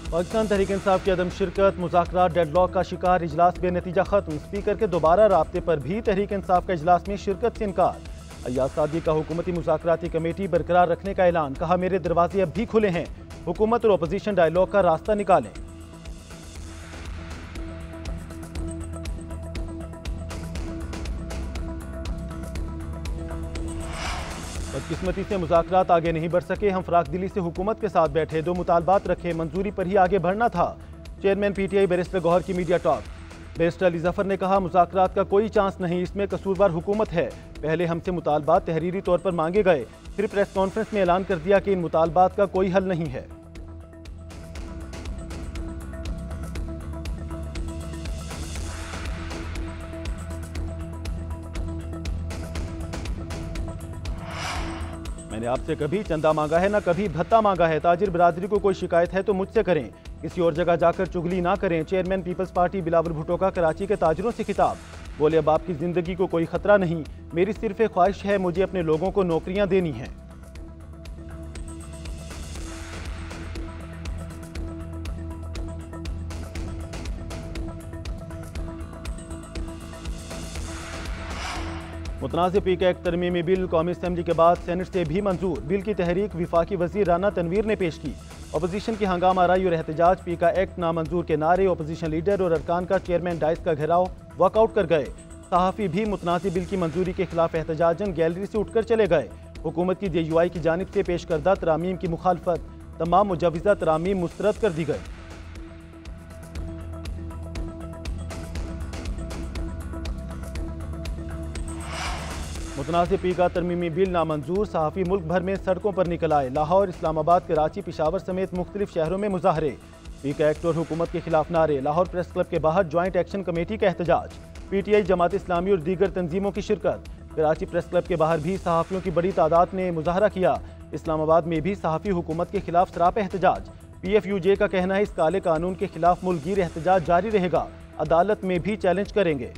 पाकिस्तान तहरीक इंसाफ की अदम शिरकत, मुज़ाकरात डेडलॉक का शिकार, इजलास बेनतीजा खत्म। स्पीकर के दोबारा राब्ते पर भी तहरीक इंसाफ का इजलास में शिरकत से इनकार। अय्याज सादी का हुकूमती मुज़ाकराती कमेटी बरकरार रखने का ऐलान, कहा मेरे दरवाजे अब भी खुले हैं, हुकूमत और अपोजिशन डायलॉग का रास्ता निकालें। बदकिस्मती से मुज़ाकरात आगे नहीं बढ़ सके, हम फराख दिली से हुकूमत के साथ बैठे, दो मुतालबात रखे, मंजूरी पर ही आगे बढ़ना था। चेयरमैन पीटीआई बैरिस्टर गौहर की media talk. Barrister Ali Zafar ने कहा मुज़ाकरात का कोई चांस नहीं, इसमें कसूरवार हुकूमत है। पहले हमसे मुतालबात तहरीरी तौर पर मांगे गए, फिर प्रेस कॉन्फ्रेंस में ऐलान कर दिया कि इन मुतालबात का कोई हल नहीं है। मैंने आपसे कभी चंदा मांगा है ना कभी भत्ता मांगा है। ताजिर बिरादरी को कोई शिकायत है तो मुझसे करें, किसी और जगह जाकर चुगली ना करें। Chairman peoples party Bilawal Bhutto का कराची के ताजिरों से खिताब। बोले अब आपकी जिंदगी को कोई खतरा नहीं, मेरी सिर्फ एक ख्वाहिश है, मुझे अपने लोगों को नौकरियां देनी हैं। मुतनाज़ पी का एक तरमीमी बिल कौमी असम्बली के बाद सेनेट से भी मंजूर। बिल की तहरीक वफाकी वज़ीर राना तनवीर ने पेश की। अपोजिशन की हंगामा आराई और एहतजाज, पी का एक्ट नामंजूर के नारे, अपोजिशन लीडर और अरकान का चेयरमैन डाइस का घेराव, वॉकआउट कर गए। सहाफ़ी भी मुतनाज़ बिल की मंजूरी के खिलाफ एहतजाजन गैलरी से उठकर चले गए। हुकूमत की JUI की जानिब से पेश करदा तरामीम की मुखालफत, तमाम मुजव्वज़ा तरामीम मुस्तरद कर दी गई। मुतनाज़ पी का तरमीमी बिल नामंजूर, सहाफ़ी मुल्क भर में सड़कों पर निकल आए। लाहौर, इस्लामाबाद, कराची, पेशावर समेत मुख्तलिफ शहरों में मुजाहरे। पी का एक्ट और हुकूमत के खिलाफ नारे। लाहौर प्रेस क्लब के बाहर ज्वाइंट एक्शन कमेटी का एहतजाज। PTI, जमात इस्लामी और दीगर तंजीमों की शिरकत। कराची प्रेस क्लब के बाहर भी सहाफ़ियों की बड़ी तादाद ने मुजाहरा किया। इस्लामाबाद में भी सहाफ़ी हुकूमत के खिलाफ सरापा एहतजाज। PFUJ का कहना है इस काले कानून के खिलाफ मुल्कगीर एहतजाज जारी रहेगा, अदालत में भी चैलेंज करेंगे।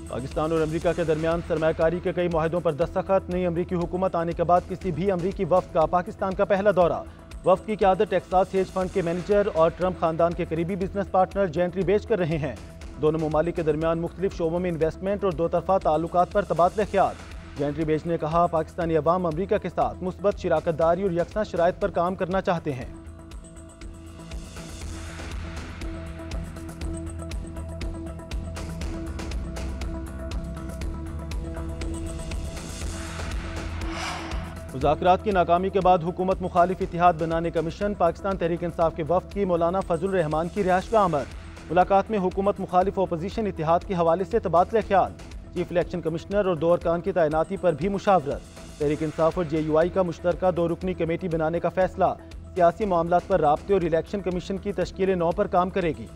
पाकिस्तान और अमेरिका के दरमियान सरमायाकारी के कई मुआहदों पर दस्तखत। नई अमरीकी हुकूमत आने के बाद किसी भी अमरीकी वफ्द का पाकिस्तान का पहला दौरा। वफ्द की क़यादत टेक्सास हेज फंड के मैनेजर और ट्रंप खानदान के करीबी बिजनेस पार्टनर जेंट्री बेच कर रहे हैं। दोनों ममालिक के दरमियान मुख्तलिफ शोबों में इन्वेस्टमेंट और दो तरफा ताल्लुकात पर तबादला ख्याल। जेंट्री बेच ने कहा पाकिस्तानी अवाम अमरीका के साथ मुस्बत शिराकतदारी और यकसा शराइत पर काम करना चाहते हैं। मुज़ाकरात की नाकामी के बाद हुकूमत मुखालिफ इत्तेहाद बनाने का मिशन। पाकिस्तान तहरीक इंसाफ के वफ्द की मौलाना फजल रहमान की रिहाइश का आमद। मुलाकात में हुकूमत मुखालिफ अपोजिशन इत्तेहाद के हवाले से तबादला ख्याल। चीफ इलेक्शन कमिश्नर और दो अरकान की तैनाती पर भी मुशावरत। तहरीक इंसाफ और JUI का मुश्तरका 2 रुकनी कमेटी बनाने का फैसला। सियासी मामलात पर राब्ते और इलेक्शन कमीशन की तश्कील 9 पर काम करेगी।